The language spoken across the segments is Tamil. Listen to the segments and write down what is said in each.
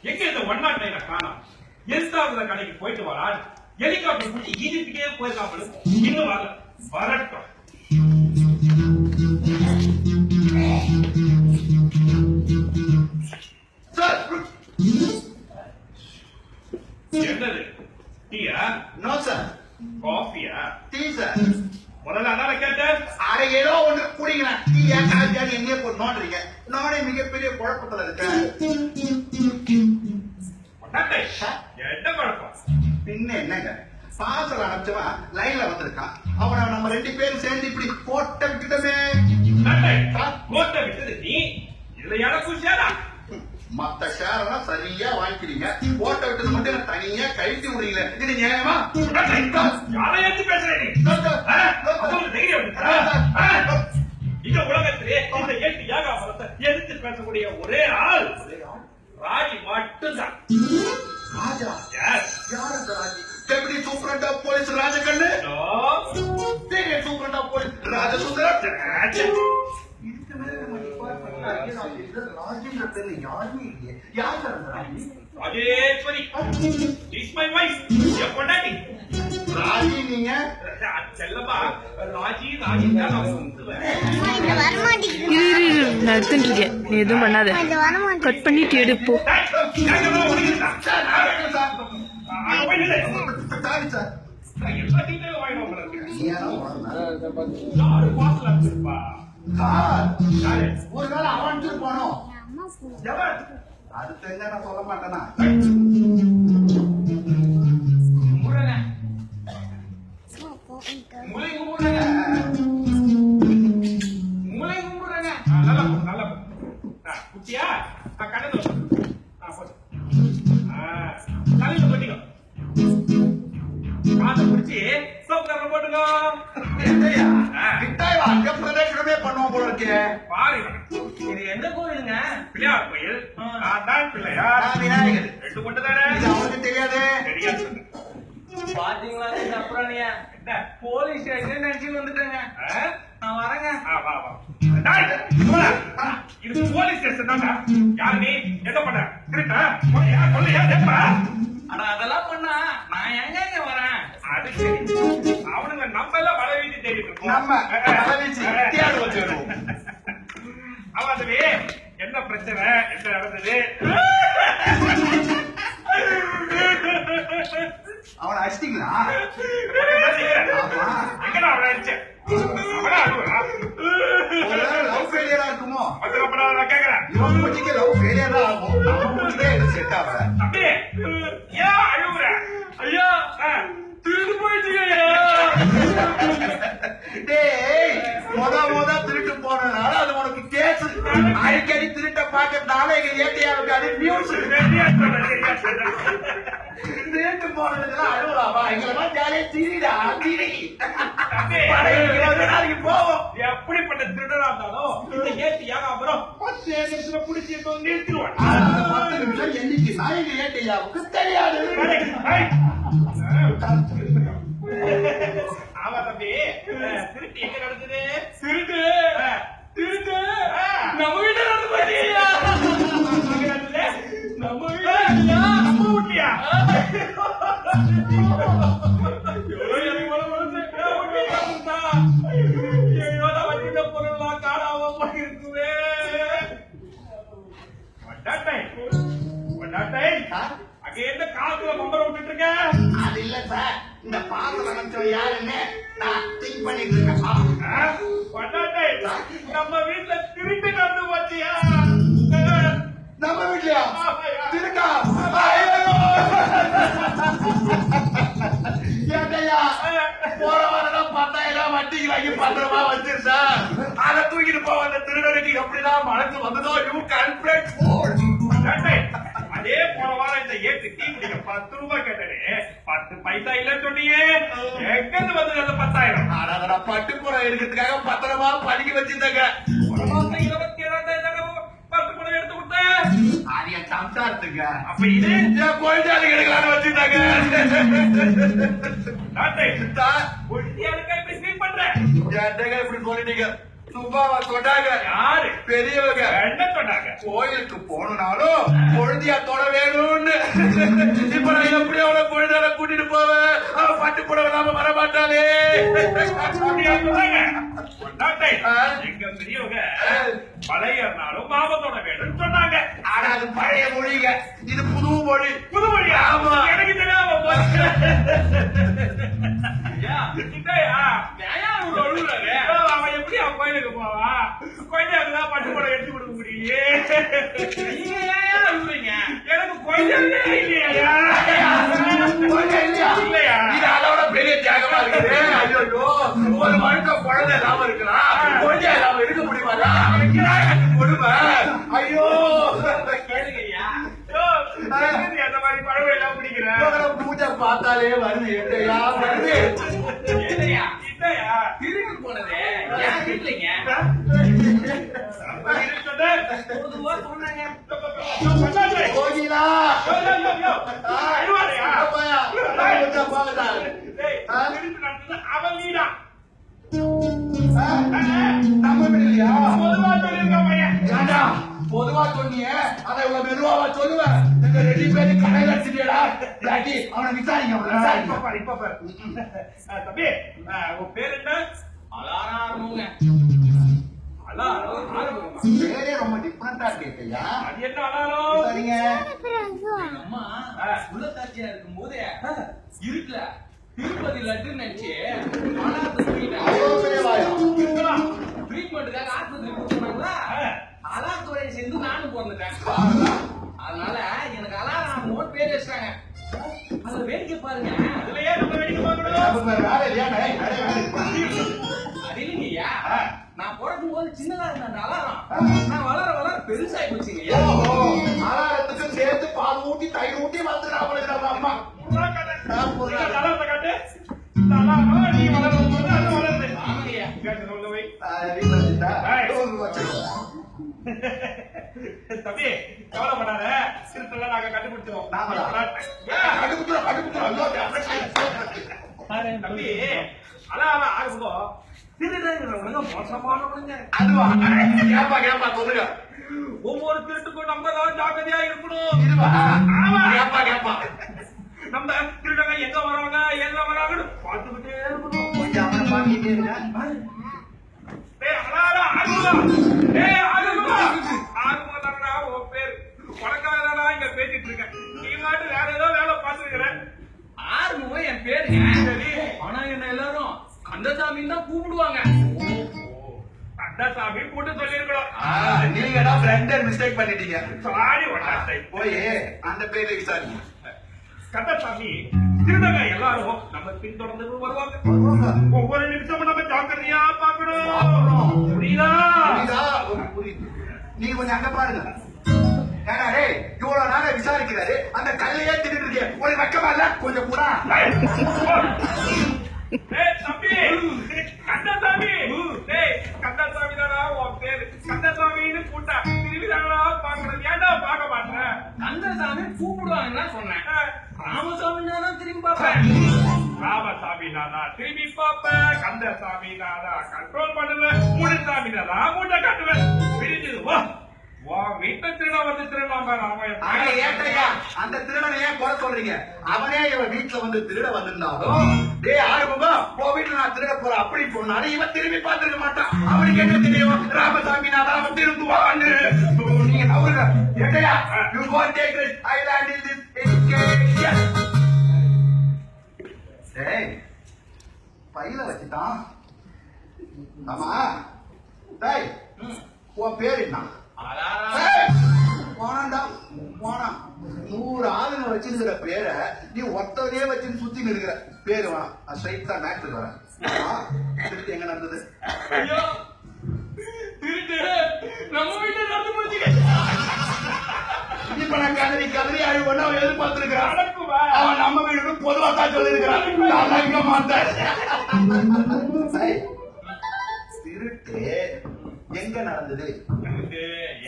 எங்க இந்த 109 காணோம்? எஸ்தாவுல கடைக்கு போயிட்டு வரான். ஹெலிகாப்டர் பிடிச்சி ஈஜிப்டுக்கே போயிருக்காமல் இன்னும் வரட்டும். என்னது? டீயா? No sir. காஃபியா? Tea sir. முதல்ல அதான கேட்டேன். அரை ஏதோ ஒன்று குடிங்களா? டீயா காஃபியா எங்கே போய் நோண்டுறீங்க? நானே மிகப்பெரிய குழப்பத்துல இருக்கேன். என்ன குழப்பம்? பின்ன என்னங்க, பாசல் அனுப்பிச்சவன் லைன்ல வந்திருக்கான். அவனை நம்ம 2 பேரும் சேர்ந்து இப்படி போட்ட விட்டுட்டமே. கோட்டை விட்டது நீ, இதுல எனக்கும் சேரா. மத்த ஷேரெல்லாம் சரியா வாங்கிக்கிறீங்க, போட்ட விட்டது மட்டும் தனியா கழித்து விடுறீங்களே, இது நியாயமா? யாரை எடுத்து பேசுறேன்? இந்த உலகத்திலே இந்த 8 யாகாபரத்தை எதிர்த்து பேசக்கூடிய ஒரே ஆள் ராஜி மட்டும்தான். ராஜா? யார் அந்த Raji? Deputy superintendent of police Rajakannu? Senior superintendent of police Rajasundaram? இதுக்கு மேல நம்ம ராஜேந்திர பேர்ல யாருமே இல்லையே. யார் சார் அந்த Raji? Rajeswari is my wife. என் பொண்டாட்டி. ராஜி நீங்க? செல்லமா ராஜி ராஜி தான் நான் சொல்லுவேன். நான் எடுத்துட்டு இருக்கேன், நீ எதுவும் பண்ணாத. கட் பண்ணிட்டு எடுப்போ. ஒரு நாள் அவன் போனோம். அது தெரிஞ்சா நான் சொல்ல மாட்டேனா? குட்டியா கடந்து தலையில போட்டிக்கோ. காதை பிடிச்சி சோப்புக்கார போட்டுக்கோ. பண்ணுவோம் போல இருக்கே. பாரு, இது எந்த கோயிலுங்க? பிள்ளையார் கோயில். நான் தான் பிள்ளையார். விநாயகர். 2 மட்டும் தானே? அவனுக்கு தெரியாது. தெரியாது. பாத்தீங்களா அப்புறம் என்ன போலீஸ் ஸ்டேஷன் நினைச்சு வந்துட்டேங்க. நான் வரேங்க. வா வா. இது போலீஸ் ஸ்டேஷன் தானே? யாரு நீ? என்ன பண்ண? திருட்டா? சொல்லையா கேப்பா? ஆனா அதெல்லாம் பண்ணா நான் எங்க வரேன்? அது சரி, அவனுங்க நம்ம எல்லாம் வள வீட்டு தேடிட்டு இருக்கோம். நம்ம வித்தியாடு வச்சிருவோம். அவன் அதுவே என்ன பிரச்சனை, என்ன நடந்தது? அவனை அடிச்சிட்டீங்களா? எங்கடா அவனை அடிச்சேன்? அவனா அழுவா? லவ் ஃபெயிலியரா இருக்குமோ? அதுக்கப்புறம் நான் கேக்குறேன், இவன் மூச்சிக்கு லவ் ஃபெயிலியர் தான் ஆகும். அவன் மூச்சிக்கே எனக்கு செட் ஆகல. தம்பி ஏன் அழுவுற? ஐயா திருடு போயிடுச்சு. டேய், முத திருட்டு போனதுனால அது உனக்கு கேஸ். அடிக்கடி திருட்ட பாக்கிறதுனால எங்க ஏடியாவுக்கு அது நியூஸ். திருட்டு போனதுலாம் அழுவலாமா? எங்களெல்லாம் ஜாலியா திரிடா, திரி. நாளைக்கு போவோம். எப்படிப்பட்ட திருடனா இருந்தாலும் இந்த ஏத்தி யாகாபுரம் 10 நிமிஷத்துல பிடிச்சி நிறுத்திடுவான். 10 நிமிஷம் என்னைக்கு நான் எங்க ஏடியாவுக்கு தெரியாது. ஆமா தம்பி, திருட்டு எங்க நடந்தது? திருட்டு திருட்டு நம்ம வீட்டுல நடந்து போயிட்டியா? நம்ம வீட்டுல நம்ம வீட்லயா? பொருள்லாம் காணாம போயிருக்குவே. அங்க என்ன காலத்துல பம்பரை விட்டுட்டு இருக்க? அது இல்ல சார், இந்த பாசல நினைச்சவன் யாருன்னு நான் திங்க் பண்ணிட்டு இருக்கேன். நம்ம வீட்டுல திருட்டு நடந்து போச்சியா? நம்ம வீட்லயா திருக்கா? ஏட்டையா, போற வாரம் 10,000 வட்டிக்கு வாங்கி பத்திரமா வச்சிருந்தா அதை தூக்கிட்டு போவ அந்த திருடனுக்கு எப்படிதான் மனசு வந்ததோ? You calculate four. அதே போன வாரம் இந்த ஏட்டு டீ குடிக்க 10 ரூபாய் கேட்டனே, 10 பைசா இல்லன்னு சொன்னீங்க. எங்கிருந்து வந்தது அந்த 10,000? ஆனா பட்டுப்புறம் எடுக்கிறதுக்காக பத்திரமா படிக்க வச்சிருந்தாங்க. ஒரு மாசம் 27,000 10 பணம் எடுத்து கொடுத்தேன். அது என் சம்சாரத்துங்க. அப்ப இது கோயில்ஜாலி எடுக்கலான்னு வச்சிருந்தாங்க. ஒட்டியாளுக்கா இப்படி ஃபீல் பண்ற? ஏன்டா இப்படி சொல்லிட்டீங்க? சுப்பாவை சொன்னாங்க. யாரு? பெரியவங்க. என்ன சொன்னாங்க? கோயிலுக்கு போனாலும் பொழுதியா தொட வேணும்னு. இப்ப நான் எப்படி அவளை பொழுதால கூட்டிட்டு போவேன்? அவ பட்டு புடவை இல்லாம வரமாட்டாளே. அப்படியா சொன்னாங்க? கொண்டாட்டை. ஆ. எங்க பெரியவங்க பழையனாலும் பாவத்தோட வேணும்னு சொன்னாங்க. ஆனா அது பழைய மொழிங்க, இது புது மொழி. புது மொழியா? ஆமா. எனக்கு தெரியாம போச்சு. ஐயா, இல்லையா? ஏன் இவ்வளவு அழுகுறாரு? அவன் எப்படி அவன் கோயிலுக்கு போவான்? கோயிலுக்குதான் பட்டு புடவை எடுத்து கொடுக்க முடியலையே. நீங்க ஏன் அழுகுறீங்க? எனக்கு கோயிலே இல்லையா? கொஞ்சம் இல்லையா? இல்லையா? இது அதோட பெரிய தியாகமா இருக்குது. ஐயோ, ஒரு மனுக்க குழந்தை இல்லாம இருக்கலாம், குழந்தை இல்லாம இருக்க முடியுமாடா? கொடுமை. ஐயோ, கேளுங்க ஐயா. ஐயோ, எதுக்கு அந்த மாதிரி பழவை எல்லாம் பிடிக்கிறேன்? இவங்கள பூஜை பார்த்தாலே வருது. என்னையா வருது? ஏலையா, இல்லையா? திரும்பி போனது ஏன் வீட்லங்க? அப்ப இருக்கிறது. பொதுவா சொன்னாங்க. கொண்டாட்டை. கோகிலா, அழுவாதையா? அப்பா, கொஞ்சம் பாருடா. டேய், திருப்பி நடந்தது அவன் வீடா? நம்ம இல்லையா? பொதுவா சொல்லியிருக்கான் பையன். ஏண்டா, பொதுவா சொன்னியே, அதை இவ்வளவு மெதுவாவா சொல்லுவேன்? இந்த 2 பேரும் கடையில வச்சுட்டியடா. இல்லாட்டி அவனை விசாரிங்க, அவனை விசாரிங்க. இப்ப பாரு, இப்ப பாரு. தம்பி, உன் பேர் என்ன? அலாராமுங்க. அலாரம். பேரே ரொம்ப டிஃபரெண்டா கேட்கையா. அது என்ன அலாரம்? சரிங்க. எங்க அம்மா உள்ளத்தாட்சியா இருக்கும் போது இருக்குல திருப்பதி லட்டு நினைச்சு அலாரத்தை தூக்கிட்டேன். அவ்வளோ பெரிய வாயம். இருக்கலாம். ட்ரீட்மெண்ட்டுக்காக ஆஸ்பத்திரி போனாங்களா, அலாரத்துறையை சேர்ந்து நானும் பிறந்துட்டேன். அதனால எனக்கு அலாரம் பேர் வச்சிட்டாங்க. அதுல வேடிக்கை பாருங்க. இதுல ஏன் நம்ம வெடிக்க பார்க்கணும்? அப்ப வேற வேலை இல்லையா? டேய், வேலை வேலை. அது இல்லைங்கய்யா, நான் பிறக்கும் போது சின்னதா இருந்த அந்த அலாரம் நான் வளர வளர பெருசாகி போச்சுங்கய்யா. ஓஹோ, அலாரத்துக்கு சேர்த்து பால் ஊட்டி தயிர் ஊட்டி வந்துடுறாங்க அம்மா. இதுதான் கதை. இந்த அலாரத்தை காட்டு. இந்த அலாரம் நீ வளரும் போது அது வளருது. ஆமாங்கய்யா. கேட்டு சொல்ல வை. வீட்டுல வச்சுட்டா ஏய். வச்சுக்கோ. தம்பி, கவலைப்படாத. திருத்தெல்லாம் நாங்க கண்டுபிடிச்சோம். நாங்களா? ஏன்? கடுப்புத்துறோம், கடுப்புத்துறோம். தம்பி, அலாரம் ஆகும்போது திருடங்கிறவனுங்க மோசமானவனுங்க. அதுவா? கேப்பா கேப்பா சொல்லுங்க. ஒவ்வொரு திருட்டுக்கும் நம்ம தான் ஜாக்கிரதையா இருக்கணும். இதுவா? ஆமா. கேப்பா கேப்பா. நம்ம திருடங்க எங்க வராங்க எங்க வராங்கன்னு பார்த்துக்கிட்டே இருக்கணும். கொஞ்சம் அவனை பாக்கிட்டே இருங்க. டேய், அலாரம் ஆகுமா? டேய், ஆகுமா? ஆகுமா தானடா உன் பேர். உனக்காக தானடா இங்க பேசிட்டு இருக்கேன். நீ மாட்டு வேற ஏதோ வேலை பார்த்துருக்கிறேன். ஆறுமுகம் என் பேருங்க. சரி. ஆனா என்ன எல்லாரும் கந்தசாமின்னு தான் கூப்பிடுவாங்க. கந்தசாமி கூட்டு சொல்லிருக்கணும். நீங்கடா ஃப்ரெண்ட் மிஸ்டேக் பண்ணிட்டீங்க. சாரி ஒட்டாசை. போய் அந்த பேர்ல விசாரிங்க. கந்தசாமி திருடங்க எல்லாரும் நம்ம பின்தொடர்ந்து வருவாங்க. ஒவ்வொரு நிமிஷமும் நம்ம ஜாக்கிரதையா பார்க்கணும். புரியுதா? புரியுதா? புரியுது. நீங்க கொஞ்சம் அங்க பாருங்க. ஏடா டேய், இவ்வளவு நாளா விசாரிக்கிறாரு, அந்த கல்லையே தின்னுட்டு இருக்கே, ஒரு வெக்கமா இல்ல? கொஞ்சம் கூட. டேய் தம்பி, கந்தசாமி. டேய், கந்தசாமி தானா உன் பேரு? கந்தசாமின்னு கூட்டா திருவிழாவா பார்க்கறது. ஏன்டா பார்க்க மாட்டேன்? கந்தசாமி கூப்பிடுவாங்கன்னா சொன்னேன். ராமசாமி தான் திரும்பி பார்ப்பேன். ராமசாமி நானா திரும்பி பார்ப்பேன். கந்தசாமி நானா கண்ட்ரோல் பண்ணல. முனிசாமி நானா மூட்டை கட்டுவேன். பிரிஞ்சது வா. உன் வீட்டை திருட வந்து திருடாம ஆனா ஏட்டையா, அந்த திருடனை ஏன் குறை சொல்றீங்க? அவனே இவன் வீட்டுல வந்து திருட வந்திருந்தாலும், டேய் ஆறுமுகம், உன் வீட்டுல நான் திருட போறேன் அப்படி சொன்னாலும் இவன் திரும்பி பார்த்திருக்க மாட்டான். அவனுக்கு என்ன தெரியும்? ராமசாமி நான் அவன் திரும்புவான்னு. நீங்க நவுருங்க. ஏட்டையா, you go and take this. I land in this education. டேய், பையில வச்சுட்டான். ஆமா. டேய், உன் பேர் என்ன? போனாண்டா போனா 100 ஆளுங்க வச்சிருக்கிற பேரை நீ ஒத்தவனே வச்சு சுத்தி இருக்கிற பேரு வேணாம். ஸ்ட்ரைட்டா மேட்ருக்கு வரேன். திருட்டு எங்க நடந்தது? ஐயோ, திருட்டு நம்ம வீட்டுல நடந்து முடிச்சுக்க. இப்ப நான் கதறி ஆய்வு பண்ண அவன் எதிர்பார்த்திருக்கிறான். நடக்குமா? அவன் நம்ம வீடு பொதுவா தான் சொல்லியிருக்கிறான். நான் இங்க மாட்டேன். திருட்டு எங்க நடந்தது?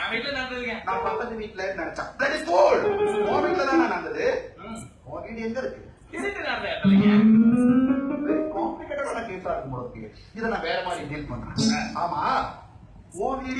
என் வீட்டுல நடந்ததுங்க. நான் பக்கத்து வீட்டுல நினைச்சேன். That is cool. உன் வீட்டுல தானே நடந்தது. உன் வீடு எங்க இருக்கு? திருட்டு நடந்த இடத்துலங்க. காம்ப்ளிகேட்டடான கேஸா இருக்கும் போல இருக்கு. இதை நான் வேற மாதிரி டீல் பண்றேன். ஆமா, உன் வீடு